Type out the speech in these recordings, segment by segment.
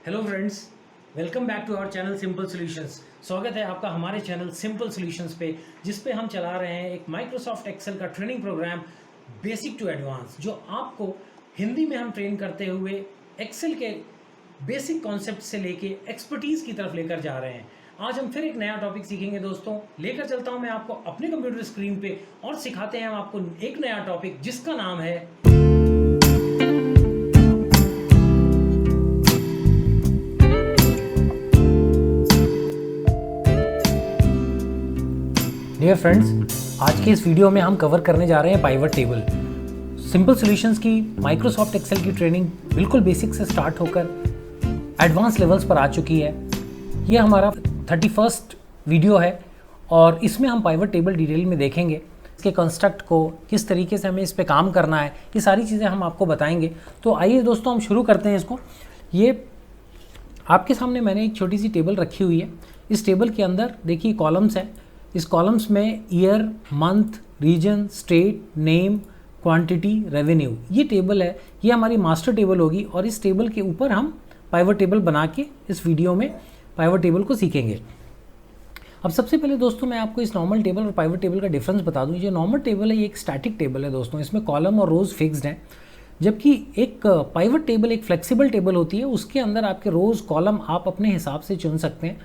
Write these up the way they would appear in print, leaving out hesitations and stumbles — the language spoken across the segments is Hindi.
Hello friends, welcome back to our channel simple solutions. स्वागत है आपका हमारे चैनल सिंपल सॉल्यूशंस पे, जिस पे हम चला रहे हैं एक माइक्रोसॉफ्ट एक्सेल का training programme basic to advance, जो आपको हिंदी में हम ट्रेन करते हुए एक्सेल के बेसिक कॉन्सेप्ट से लेके एक्सपर्टीज़ की तरफ लेकर जा रहे हैं। आज हम फिर एक नया टॉपिक सीखेंगे दोस्तों। लेकर चलता हूँ मैं आपको अपने कंप्यूटर स्क्रीन पे और सिखाते हैं हम आपको एक नया टॉपिक जिसका नाम है डियर फ्रेंड्स। आज के इस वीडियो में हम कवर करने जा रहे हैं पाइवट टेबल। सिंपल सॉल्यूशंस की माइक्रोसॉफ्ट एक्सेल की ट्रेनिंग बिल्कुल बेसिक से स्टार्ट होकर एडवांस लेवल्स पर आ चुकी है। ये हमारा 31st वीडियो है और इसमें हम पाइवट टेबल डिटेल में देखेंगे, इसके कंस्ट्रक्ट को, किस तरीके से हमें इस पे काम करना है, ये सारी चीज़ें हम आपको बताएंगे। तो आइए दोस्तों हम शुरू करते हैं इसको। ये आपके सामने मैंने एक छोटी सी टेबल रखी हुई है। इस टेबल के अंदर देखिए कॉलम्स हैं। इस कॉलम्स में year, month, region, state, name, quantity, revenue, ये टेबल है। ये हमारी मास्टर टेबल होगी और इस टेबल के ऊपर हम पाइवट टेबल बना के इस वीडियो में पाइवट टेबल को सीखेंगे। अब सबसे पहले दोस्तों मैं आपको इस नॉर्मल टेबल और पाइवट टेबल का डिफरेंस बता दूं। जो नॉर्मल टेबल है ये एक स्टैटिक टेबल है दोस्तों, इसमें कॉलम और रोज़ फिक्स्ड हैं, जबकि एक पाइवट टेबल एक फ्लेक्सिबल टेबल होती है। उसके अंदर आपके रोज़ कॉलम आप अपने हिसाब से चुन सकते हैं।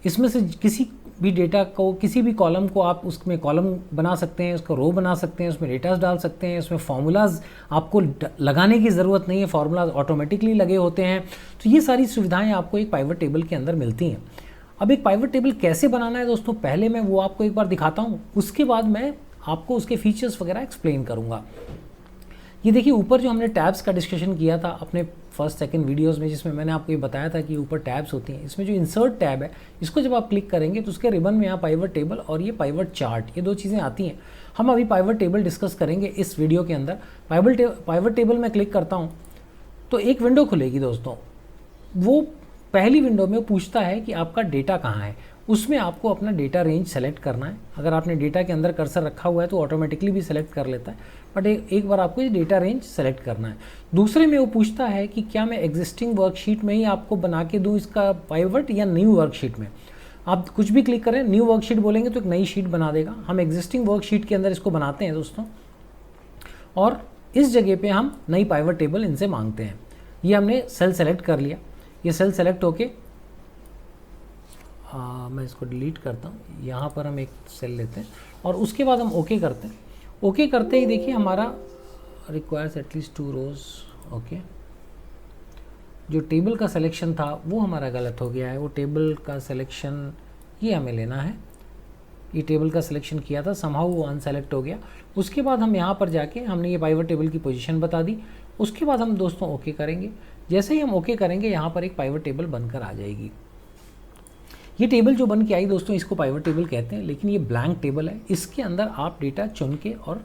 इसमें से किसी भी डेटा को, किसी भी कॉलम को आप उसमें कॉलम बना सकते हैं, उसको रो बना सकते हैं, उसमें डेटास डाल सकते हैं। उसमें फार्मूलाज आपको लगाने की ज़रूरत नहीं है, फार्मूलाज ऑटोमेटिकली लगे होते हैं। तो ये सारी सुविधाएं आपको एक पाइवट टेबल के अंदर मिलती हैं। अब एक पाइवट टेबल कैसे बनाना है दोस्तों, पहले मैं वो आपको एक बार दिखाता हूँ, उसके बाद मैं आपको उसके फीचर्स वगैरह एक्सप्लेन करूँगा। ये देखिए ऊपर जो हमने टैब्स का डिस्कशन किया था अपने फर्स्ट सेकंड वीडियोस में, जिसमें मैंने आपको ये बताया था कि ऊपर टैब्स होती हैं। इसमें जो इंसर्ट टैब है, इसको जब आप क्लिक करेंगे तो उसके रिबन में यहाँ पाइवट टेबल और ये पाइवट चार्ट, ये दो चीज़ें आती हैं। हम अभी पाइवट टेबल डिस्कस करेंगे इस वीडियो के अंदर। पाइवट टेबल में क्लिक करता हूँ तो एक विंडो खुलेगी दोस्तों। वो पहली विंडो में पूछता है कि आपका डेटा कहाँ है। उसमें आपको अपना डेटा रेंज सेलेक्ट करना है। अगर आपने डेटा के अंदर कर्सर रखा हुआ है तो ऑटोमेटिकली भी सेलेक्ट कर लेता है, बट एक बार आपको ये डेटा रेंज सेलेक्ट करना है। दूसरे में वो पूछता है कि क्या मैं एग्जिस्टिंग वर्कशीट में ही आपको बना के दूँ इसका पाइवट, या न्यू वर्कशीट में। आप कुछ भी क्लिक करें, न्यू वर्कशीट बोलेंगे तो एक नई शीट बना देगा। हम एग्जिस्टिंग वर्कशीट के अंदर इसको बनाते हैं दोस्तों, और इस जगह पे हम नई पाइवट टेबल इनसे मांगते हैं। ये हमने सेल सेलेक्ट कर लिया। ये सेल सेलेक्ट होके मैं इसको डिलीट करता हूँ। यहाँ पर हम एक सेल लेते हैं और उसके बाद हम ओके करते हैं। ओके करते ही देखिए हमारा रिक्वायर्स एटलीस्ट 2 रोज। ओके, जो टेबल का सिलेक्शन था वो हमारा गलत हो गया है। वो टेबल का सिलेक्शन ये हमें लेना है। ये टेबल का सिलेक्शन किया था, समहाउ वो अनसेलेक्ट हो गया। उसके बाद हम यहाँ पर जाके हमने ये पाइवट टेबल की पोजीशन बता दी। उसके बाद हम दोस्तों ओके करेंगे। जैसे ही हम ओके करेंगे यहाँ पर एक पाइवट टेबल बनकर आ जाएगी। ये टेबल जो बन के आई दोस्तों, इसको पाइवट टेबल कहते हैं, लेकिन ये ब्लैंक टेबल है। इसके अंदर आप डेटा चुन के और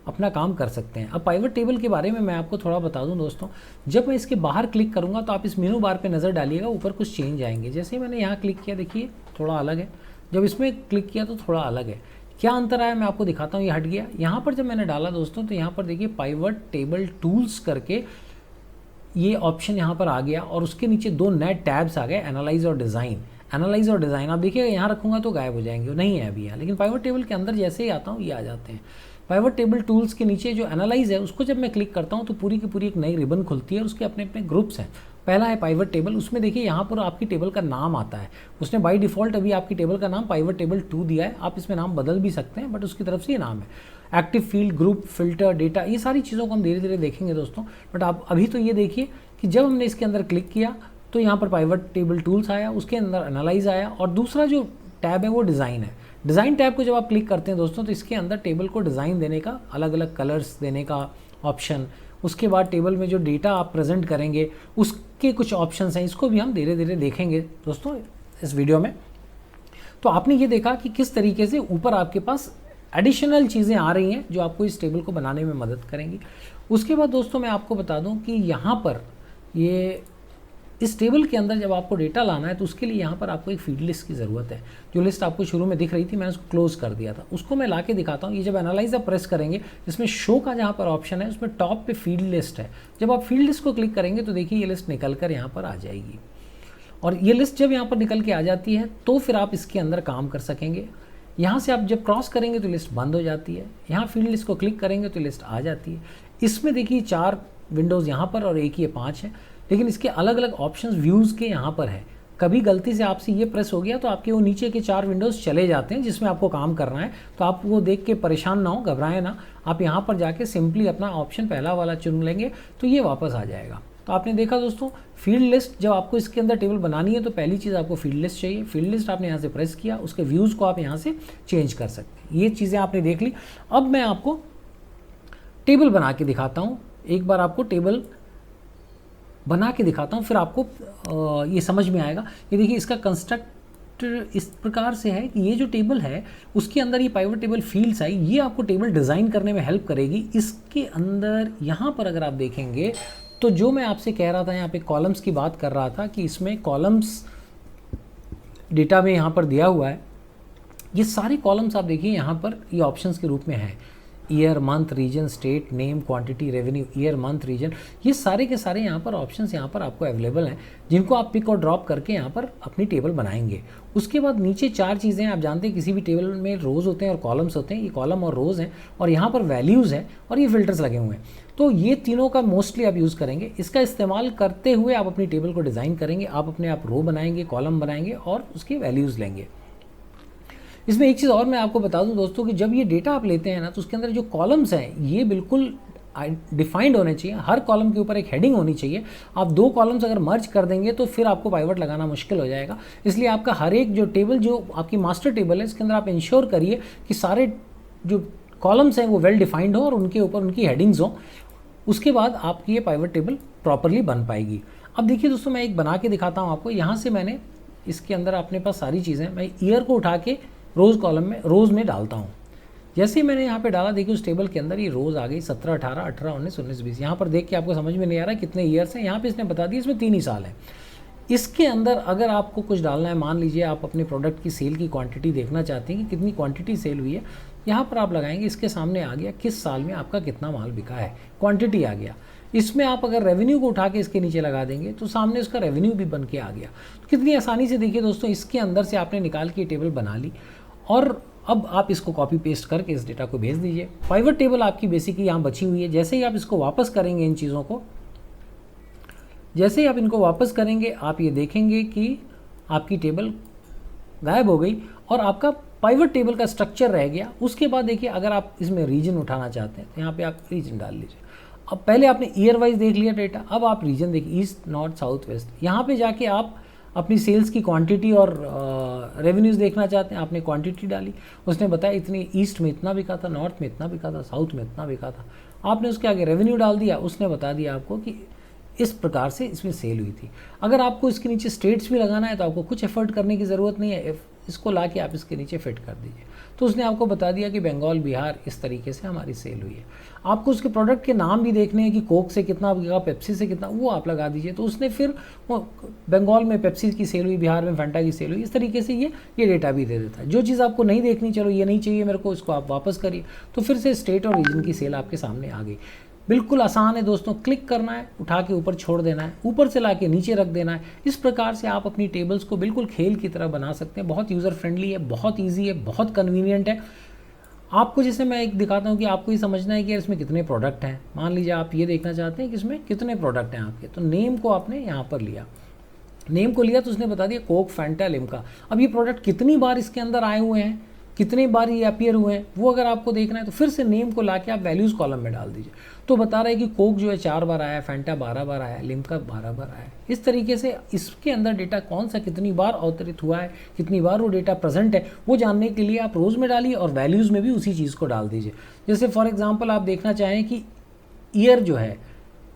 अपना काम कर सकते हैं। अब पाइवट टेबल के बारे में मैं आपको थोड़ा बता दूं दोस्तों। जब मैं इसके बाहर क्लिक करूंगा तो आप इस मेनू बार पे नज़र डालिएगा, ऊपर कुछ चेंज आएंगे। जैसे ही मैंने यहाँ क्लिक किया देखिए थोड़ा अलग है, जब इसमें क्लिक किया तो थोड़ा अलग है। क्या अंतर आया मैं आपको दिखाता हूँ। ये हट गया। यहाँ पर जब मैंने डाला दोस्तों तो यहाँ पर देखिए पाइवट टेबल टूल्स करके ये ऑप्शन यहाँ पर आ गया और उसके नीचे 2 नए टैब्स आ गए, एनालाइज और डिज़ाइन। एनालाइज और डिज़ाइन आप देखिएगा यहाँ रखूँगा तो गायब हो जाएंगे, नहीं है अभी यहाँ। लेकिन पाइवट टेबल के अंदर जैसे ही आता हूँ ये आ जाते हैं। पाइवट टेबल टूल्स के नीचे जो एनालाइज है उसको जब मैं क्लिक करता हूँ तो पूरी की पूरी एक नई रिबन खुलती है और उसके अपने अपने ग्रुप्स हैं। पहला है पाइवट टेबल। उसमें देखिए यहाँ पर आपकी टेबल का नाम आता है। उसने बाय डिफ़ॉल्ट अभी आपकी टेबल का नाम पाइवट टेबल 2 दिया है। आप इसमें नाम बदल भी सकते हैं, बट उसकी तरफ से ये नाम है। Active field, group, filter, data, ये सारी चीज़ों को हम धीरे धीरे देखेंगे दोस्तों। बट आप अभी तो ये देखिए कि जब हमने इसके अंदर क्लिक किया तो यहाँ पर पाइवट टेबल टूल्स आया, उसके अंदर एनालाइज आया, और दूसरा जो टैब है वो डिज़ाइन है। डिज़ाइन टैब को जब आप क्लिक करते हैं दोस्तों तो इसके अंदर टेबल को डिज़ाइन देने का, अलग अलग कलर्स देने का ऑप्शन, उसके बाद टेबल में जो डेटा आप प्रेजेंट करेंगे उसके कुछ ऑप्शंस हैं। इसको भी हम धीरे धीरे देखेंगे दोस्तों इस वीडियो में। तो आपने ये देखा कि किस तरीके से ऊपर आपके पास एडिशनल चीज़ें आ रही हैं जो आपको इस टेबल को बनाने में मदद करेंगी। उसके बाद दोस्तों मैं आपको बता दूं कि यहाँ पर ये इस टेबल के अंदर जब आपको डेटा लाना है तो उसके लिए यहाँ पर आपको एक फील्ड लिस्ट की ज़रूरत है। जो लिस्ट आपको शुरू में दिख रही थी मैंने उसको क्लोज कर दिया था, उसको मैं ला के दिखाता हूँ। ये जब एनालाइज आप प्रेस करेंगे, इसमें शो का जहाँ पर ऑप्शन है उसमें टॉप पे फील्ड लिस्ट है। जब आप फील्ड लिस्ट को क्लिक करेंगे तो देखिए ये लिस्ट निकल कर यहाँ पर आ जाएगी। और ये लिस्ट जब यहाँ पर निकल के आ जाती है तो फिर आप इसके अंदर काम कर सकेंगे। यहाँ से आप जब क्रॉस करेंगे तो लिस्ट बंद हो जाती है, यहाँ फील्ड लिस्ट को क्लिक करेंगे तो लिस्ट आ जाती है। इसमें देखिए 4 विंडोज़ यहाँ पर और एक ये 5 है, लेकिन इसके अलग अलग ऑप्शंस व्यूज़ के यहाँ पर है। कभी गलती से आपसे ये प्रेस हो गया तो आपके वो नीचे के 4 विंडोज़ चले जाते हैं जिसमें आपको काम करना है। तो आप वो देख के परेशान ना हो, घबराएं ना, आप यहाँ पर जाके सिंपली अपना ऑप्शन पहला वाला चुन लेंगे तो ये वापस आ जाएगा। तो आपने देखा दोस्तों, फील्ड लिस्ट जब आपको इसके अंदर टेबल बनानी है तो पहली चीज़ आपको फील्ड लिस्ट चाहिए। फील्ड लिस्ट आपने यहाँ से प्रेस किया, उसके व्यूज़ को आप यहाँ से चेंज कर सकते हैं। ये चीज़ें आपने देख ली। अब मैं आपको टेबल बना के दिखाता हूँ। एक बार आपको टेबल बना के दिखाता हूँ, फिर आपको ये समझ में आएगा। ये देखिए इसका कंस्ट्रक्ट इस प्रकार से है कि ये जो टेबल है उसके अंदर ये पाइवट टेबल फील्ड्स आई, ये आपको टेबल डिज़ाइन करने में हेल्प करेगी। इसके अंदर यहाँ पर अगर आप देखेंगे तो जो मैं आपसे कह रहा था, यहाँ पे कॉलम्स की बात कर रहा था कि इसमें कॉलम्स डेटा में यहाँ पर दिया हुआ है। ये सारे कॉलम्स आप देखिए यहाँ पर ये ऑप्शंस के रूप में है। Year, month, region, state, name, quantity, revenue, year, month, region, ये सारे के सारे यहाँ पर ऑप्शंस यहाँ पर आपको अवेलेबल हैं, जिनको आप पिक और ड्रॉप करके यहाँ पर अपनी टेबल बनाएंगे। उसके बाद नीचे 4 चीज़ें आप जानते हैं, किसी भी टेबल में रोज़ होते हैं और कॉलम्स होते हैं। ये कॉलम और रोज़ हैं और यहाँ पर वैल्यूज़ हैं और ये फिल्टर्स लगे हुए हैं। तो ये तीनों का मोस्टली आप यूज़ करेंगे। इसका इस्तेमाल करते हुए आप अपनी टेबल को डिज़ाइन करेंगे। आप अपने आप रो बनाएंगे, कॉलम बनाएंगे और उसके वैल्यूज़ लेंगे। इसमें एक चीज़ और मैं आपको बता दूं दोस्तों कि जब ये डेटा आप लेते हैं ना तो उसके अंदर जो कॉलम्स हैं ये बिल्कुल डिफाइंड होने चाहिए। हर कॉलम के ऊपर एक हेडिंग होनी चाहिए। आप 2 कॉलम्स अगर मर्ज कर देंगे तो फिर आपको पाइवट लगाना मुश्किल हो जाएगा। इसलिए आपका हर एक जो टेबल, जो आपकी मास्टर टेबल है, इसके अंदर आप इंश्योर करिए कि सारे जो कॉलम्स हैं वो वेल डिफाइंड हो और उनके ऊपर उनकी हेडिंग्स हो। उसके बाद आपकी ये पाइवट टेबल प्रॉपरली बन पाएगी। अब देखिए दोस्तों, मैं एक बना के दिखाता हूँ आपको। यहाँ से मैंने इसके अंदर अपने पास सारी चीज़ें, मैं ईयर को उठा के रोज़ कॉलम में, रोज़ में डालता हूँ। जैसे ही मैंने यहाँ पे डाला, देखिए उस टेबल के अंदर ये रोज़ आ गई 17, 18, 18, 19, 19, 20। यहाँ पर देख के आपको समझ में नहीं आ रहा कितने ईयर्स हैं। यहाँ पे इसने बता दिया इसमें 3 ही साल है। इसके अंदर अगर आपको कुछ डालना है, मान लीजिए आप अपने प्रोडक्ट की सेल की क्वांटिटी देखना चाहते हैं कि कितनी क्वांटिटी सेल हुई है, यहाँ पर आप लगाएंगे। इसके सामने आ गया किस साल में आपका कितना माल बिका है, क्वांटिटी आ गया। इसमें आप अगर रेवेन्यू को उठा के इसके नीचे लगा देंगे तो सामने उसका रेवेन्यू भी बन के आ गया। तो कितनी आसानी से देखिए दोस्तों, इसके अंदर से आपने निकाल के टेबल बना ली और अब आप इसको कॉपी पेस्ट करके इस डेटा को भेज दीजिए। पाइवट टेबल आपकी बेसिकली यहाँ बची हुई है। जैसे ही आप इसको वापस करेंगे, इन चीज़ों को जैसे ही आप इनको वापस करेंगे, आप ये देखेंगे कि आपकी टेबल गायब हो गई और आपका पाइवट टेबल का स्ट्रक्चर रह गया। उसके बाद देखिए, अगर आप इसमें रीजन उठाना चाहते हैं तो यहाँ पे आप रीजन डाल लीजिए। अब पहले आपने ईयर वाइज देख लिया डेटा, अब आप रीजन देखिए, ईस्ट, नॉर्थ, साउथ, वेस्ट। यहाँ पे जाके आप अपनी सेल्स की क्वांटिटी और रेवेन्यूज़ देखना चाहते हैं। आपने क्वांटिटी डाली, उसने बताया इतनी, ईस्ट में इतना बिका था, नॉर्थ में इतना बिका था, साउथ में इतना बिका था। आपने उसके आगे रेवेन्यू डाल दिया, उसने बता दिया आपको कि इस प्रकार से इसमें सेल हुई थी। अगर आपको इसके नीचे स्टेट्स भी लगाना है तो आपको कुछ एफर्ट करने की ज़रूरत नहीं है। इसको ला के आप इसके नीचे फिट कर दीजिए तो उसने आपको बता दिया कि बंगाल, बिहार, इस तरीके से हमारी सेल हुई है। आपको उसके प्रोडक्ट के नाम भी देखने हैं कि कोक से कितना बिका, पेप्सी से कितना, वो आप लगा दीजिए तो उसने फिर वो बंगाल में पेप्सी की सेल हुई, बिहार में फैंटा की सेल हुई, इस तरीके से ये डेटा भी दे देता है। जो चीज़ आपको नहीं देखनी, चलो ये नहीं चाहिए मेरे को, इसको आप वापस करिए तो फिर से स्टेट और रीजन की सेल आपके सामने आ गई। बिल्कुल आसान है दोस्तों, क्लिक करना है, उठा के ऊपर छोड़ देना है, ऊपर से लाके नीचे रख देना है। इस प्रकार से आप अपनी टेबल्स को बिल्कुल खेल की तरह बना सकते हैं। बहुत यूज़र फ्रेंडली है, बहुत इजी है, बहुत कन्वीनियंट है। आपको जैसे मैं एक दिखाता हूँ कि आपको ये समझना है कि यार इसमें कितने प्रोडक्ट हैं। मान लीजिए आप ये देखना चाहते हैं कि इसमें कितने प्रोडक्ट हैं आपके, तो नेम को आपने यहाँ पर लिया, नेम को लिया तो उसने बता दिया कोक, फैंटा, लिम्का। अब ये प्रोडक्ट कितनी बार इसके अंदर आए हुए हैं, कितने बार ये अपीयर हुए हैं, वो अगर आपको देखना है तो फिर से नेम को लाके आप वैल्यूज़ कॉलम में डाल दीजिए। तो बता रहा है कि कोक जो है 4 बार आया है, फैंटा 12 बार आया है, लिम्का 12 बार आया है। इस तरीके से इसके अंदर डेटा कौन सा कितनी बार अवतरित हुआ है, कितनी बार वो डेटा प्रेजेंट है, वो जानने के लिए आप रोज़ में डालिए और वैल्यूज़ में भी उसी चीज़ को डाल दीजिए। जैसे फॉर एग्जाम्पल आप देखना चाहें कि ईयर जो है,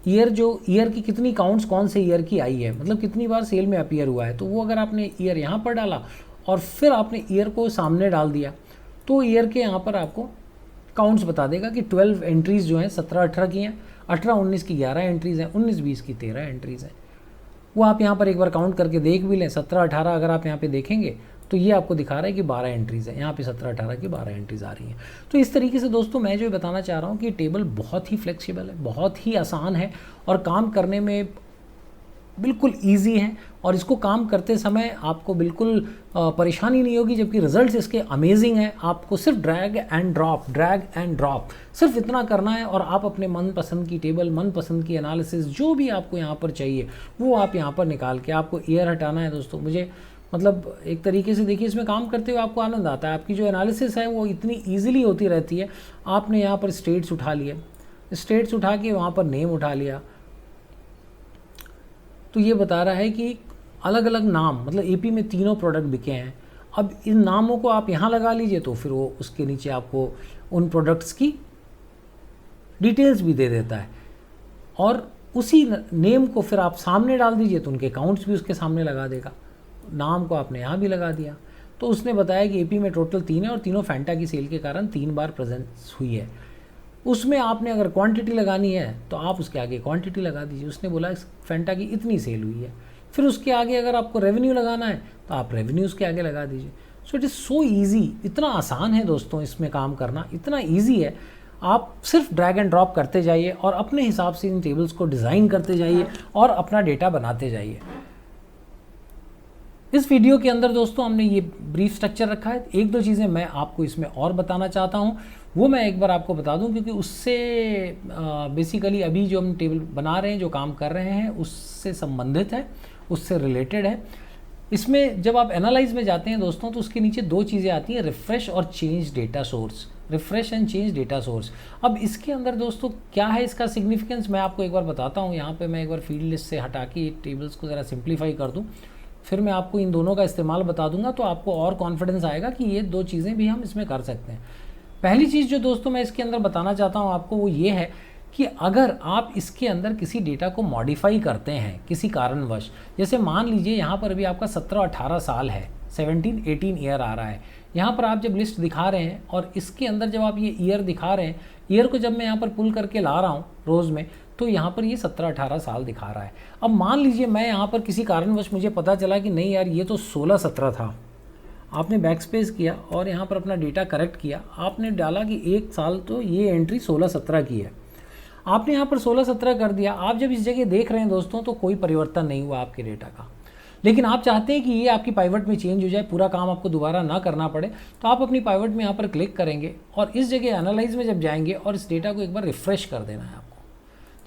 ईयर की कितनी काउंट्स कौन से ईयर की आई है, मतलब कितनी बार सेल में अपीयर हुआ है, तो वो अगर आपने ईयर यहाँ पर डाला और फिर आपने ईयर को सामने डाल दिया तो ईयर के यहाँ पर आपको काउंट्स बता देगा कि 12 एंट्रीज़ जो हैं 17-18 की हैं, 18-19 की 11 एंट्रीज़ हैं, 19-20 की 13 एंट्रीज़ हैं। वो आप यहाँ पर एक बार काउंट करके देख भी लें। 17-18 अगर आप यहाँ पे देखेंगे तो ये आपको दिखा रहा है कि 12 एंट्रीज़ है, यहाँ पे 17-18 की 12 एंट्रीज़ आ रही हैं। तो इस तरीके से दोस्तों मैं जो बताना चाह रहा हूँ कि टेबल बहुत ही फ्लेक्सिबल है, बहुत ही आसान है और काम करने में बिल्कुल ईजी है, और इसको काम करते समय आपको बिल्कुल परेशानी नहीं होगी, जबकि रिजल्ट्स इसके अमेजिंग हैं। आपको सिर्फ ड्रैग एंड ड्रॉप सिर्फ इतना करना है और आप अपने मनपसंद की टेबल, मनपसंद की एनालिसिस जो भी आपको यहाँ पर चाहिए वो आप यहाँ पर निकाल के, आपको ईयर हटाना है दोस्तों। मुझे मतलब एक तरीके से देखिए इसमें काम करते हुए आपको आनंद आता है। आपकी जो एनालिसिस है वो इतनी ईजिली होती रहती है। आपने यहाँ पर स्टेट्स उठा लिए, स्टेट्स उठा के वहाँ पर नेम उठा लिया, तो ये बता रहा है कि अलग अलग नाम, मतलब एपी में 3 प्रोडक्ट बिके हैं। अब इन नामों को आप यहाँ लगा लीजिए तो फिर वो उसके नीचे आपको उन प्रोडक्ट्स की डिटेल्स भी दे देता है, और उसी नेम को फिर आप सामने डाल दीजिए तो उनके अकाउंट्स भी उसके सामने लगा देगा। नाम को आपने यहाँ भी लगा दिया, तो उसने बताया कि एपी में टोटल 3 है और तीनों फैंटा की सेल के कारण 3 बार प्रेजेंस हुई है। उसमें आपने अगर क्वांटिटी लगानी है तो आप उसके आगे क्वांटिटी लगा दीजिए। उसने बोला फैंटा की इतनी सेल हुई है। फिर उसके आगे अगर आपको रेवेन्यू लगाना है तो आप रेवेन्यू उसके आगे लगा दीजिए। So it is so easy, इतना आसान है दोस्तों इसमें काम करना, इतना ईजी है। आप सिर्फ ड्रैग एंड ड्रॉप करते जाइए और अपने हिसाब से इन टेबल्स को डिज़ाइन करते जाइए और अपना डेटा बनाते जाइए। इस वीडियो के अंदर दोस्तों हमने ये ब्रीफ स्ट्रक्चर रखा है। 1-2 चीज़ें मैं आपको इसमें और बताना चाहता हूँ, वो मैं एक बार आपको बता दूं, क्योंकि उससे बेसिकली अभी जो हम टेबल बना रहे हैं, जो काम कर रहे हैं, उससे संबंधित है, उससे रिलेटेड है। इसमें जब आप एनालाइज में जाते हैं दोस्तों तो उसके नीचे 2 चीज़ें आती हैं, रिफ्रेश और change data source. Refresh and change data source. अब इसके अंदर दोस्तों क्या है इसका सिग्निफिकेंस, मैं आपको एक बार बताता हूँ। यहाँ पे मैं एक बार फील्ड लिस्ट से हटा के टेबल्स को ज़रा सिंप्लीफाई कर दूँ, फिर मैं आपको इन दोनों का इस्तेमाल बता दूंगा, तो आपको और कॉन्फिडेंस आएगा कि ये 2 चीज़ें भी हम इसमें कर सकते हैं। पहली चीज़ जो दोस्तों मैं इसके अंदर बताना चाहता हूँ आपको, वो ये है कि अगर आप इसके अंदर किसी डेटा को मॉडिफाई करते हैं किसी कारणवश, जैसे मान लीजिए यहाँ पर अभी आपका 17-18 साल है, 17-18 ईयर आ रहा है। यहाँ पर आप जब लिस्ट दिखा रहे हैं और इसके अंदर जब आप ये ईयर दिखा रहे हैं, ईयर को जब मैं यहाँ पर पुल करके ला रहा हूँ रोज़ में, तो यहाँ पर ये 17-18 साल दिखा रहा है। अब मान लीजिए मैं यहाँ पर किसी कारणवश मुझे पता चला कि नहीं यार ये तो 16-17 था। आपने बैक स्पेस किया और यहाँ पर अपना डेटा करेक्ट किया, आपने डाला कि 1 साल तो ये एंट्री 16-17 की है। आपने यहाँ पर 16-17 कर दिया। आप जब इस जगह देख रहे हैं दोस्तों तो कोई परिवर्तन नहीं हुआ आपके डेटा का, लेकिन आप चाहते हैं कि ये आपकी पाइवट में चेंज हो जाए, पूरा काम आपको दोबारा ना करना पड़े, तो आप अपनी पाइवट में यहाँ पर क्लिक करेंगे और इस जगह एनालाइज में जब जाएंगे और इस डेटा को एक बार रिफ्रेश कर देना है आपको।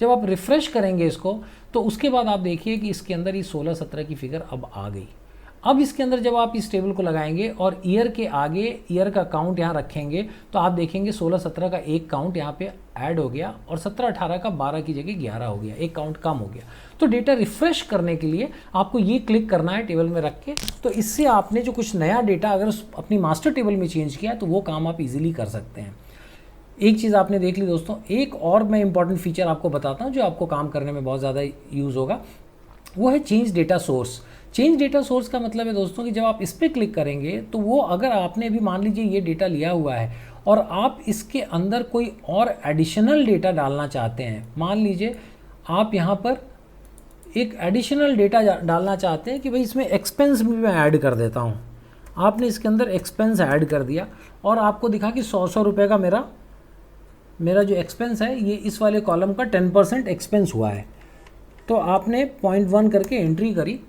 जब आप रिफ्रेश करेंगे इसको तो उसके बाद आप देखिए कि इसके अंदर ये 16-17 की फिगर अब आ गई। अब इसके अंदर जब आप इस टेबल को लगाएंगे और ईयर के आगे ईयर का काउंट यहाँ रखेंगे तो आप देखेंगे 16-17 का एक काउंट यहाँ पे ऐड हो गया और 17-18 का 12 की जगह 11 हो गया, एक काउंट कम हो गया। तो डेटा रिफ्रेश करने के लिए आपको ये क्लिक करना है टेबल में रख के, तो इससे आपने जो कुछ नया डेटा अगर अपनी मास्टर टेबल में चेंज किया तो वो काम आप इजीली कर सकते हैं। एक चीज़ आपने देख ली दोस्तों। एक और मैं इंपॉर्टेंट फीचर आपको बताता हूँ जो आपको काम करने में बहुत ज़्यादा यूज़ होगा, वो है change data source. Change data source का मतलब है दोस्तों कि जब आप इस पर क्लिक करेंगे तो वो, अगर आपने अभी मान लीजिए ये डेटा लिया हुआ है और आप इसके अंदर कोई और एडिशनल डेटा डालना चाहते हैं, मान लीजिए आप यहाँ पर एक एडिशनल डेटा डालना चाहते हैं कि भाई इसमें एक्सपेंस भी मैं ऐड कर देता हूँ। आपने इसके अंदर एक्सपेंस ऐड कर दिया और आपको दिखा कि 100 रुपये का मेरा जो एक्सपेंस है ये इस वाले कॉलम का 10% एक्सपेंस हुआ है। तो आपने 0.1 करके एंट्री करी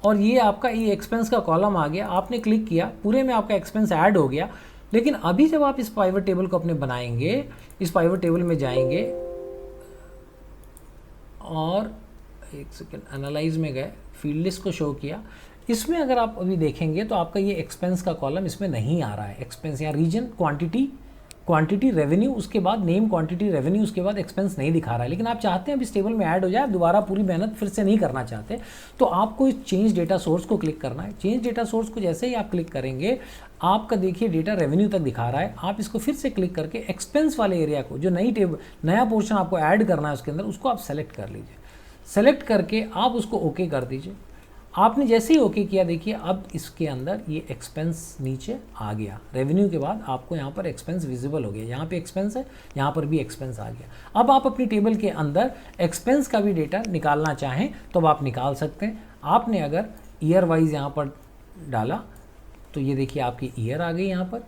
और ये आपका ये एक्सपेंस का कॉलम आ गया। आपने क्लिक किया, पूरे में आपका एक्सपेंस ऐड हो गया। लेकिन अभी जब आप इस पाइवट टेबल को अपने बनाएंगे, इस पाइवट टेबल में जाएंगे और एक सेकेंड एनालाइज में गए, फील्ड लिस्ट को शो किया, इसमें अगर आप अभी देखेंगे तो आपका ये एक्सपेंस का कॉलम इसमें नहीं आ रहा है। एक्सपेंस या रीजन, क्वांटिटी रेवेन्यू, उसके बाद नेम, क्वांटिटी रेवेन्यू, उसके बाद एक्सपेंस नहीं दिखा रहा है। लेकिन आप चाहते हैं अब इस टेबल में ऐड हो जाए, आप दोबारा पूरी मेहनत फिर से नहीं करना चाहते, तो आपको इस चेंज डेटा सोर्स को क्लिक करना है। चेंज डेटा सोर्स को जैसे ही आप क्लिक करेंगे, आपका देखिए डेटा रेवेन्यू तक दिखा रहा है। आप इसको फिर से क्लिक करके एक्सपेंस वाले एरिया को, जो नया पोर्शन आपको ऐड करना है उसके अंदर, उसको आप सेलेक्ट कर लीजिए। सेलेक्ट करके आप उसको ओके कर दीजिए। आपने जैसे ही ओके किया, देखिए अब इसके अंदर ये एक्सपेंस नीचे आ गया। रेवेन्यू के बाद आपको यहाँ पर एक्सपेंस विजिबल हो गया, यहाँ पे एक्सपेंस है, यहाँ पर भी एक्सपेंस आ गया। अब आप अपनी टेबल के अंदर एक्सपेंस का भी डेटा निकालना चाहें तो अब आप निकाल सकते हैं। आपने अगर ईयर वाइज यहाँ पर डाला तो ये देखिए आपकी ईयर आ गई यहाँ पर,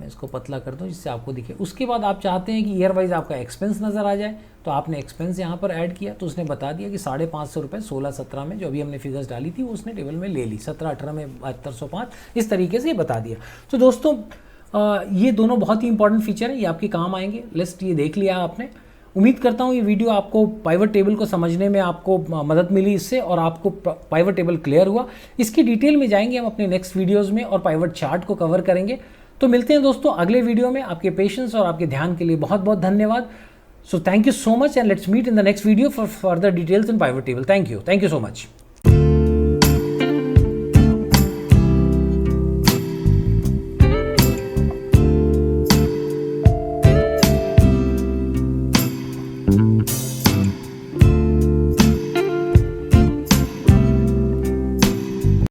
मैं इसको पतला कर दूं जिससे आपको दिखे। उसके बाद आप चाहते हैं कि ईयर वाइज आपका एक्सपेंस नज़र आ जाए, तो आपने एक्सपेंस यहाँ पर ऐड किया, तो उसने बता दिया कि 550 रुपये 16-17 में जो अभी हमने फिगर्स डाली थी वो उसने टेबल में ले ली, 17-18 में 7205, इस तरीके से ये बता दिया। तो दोस्तों ये दोनों बहुत ही इंपॉर्टेंट फीचर है, ये आपके काम आएंगे। लिस्ट ये देख लिया आपने। उम्मीद करता हूँ ये वीडियो आपको पाइवट टेबल को समझने में आपको मदद मिली इससे, और आपको पाइवट टेबल क्लियर हुआ। इसकी डिटेल में जाएंगे हम अपने नेक्स्ट वीडियोज़ में और पाइवट चार्ट को कवर करेंगे। तो मिलते हैं दोस्तों अगले वीडियो में। आपके पेशेंस और आपके ध्यान के लिए बहुत बहुत धन्यवाद। So thank you so much and let's meet in the next video for further details in pivot table. Thank you so much.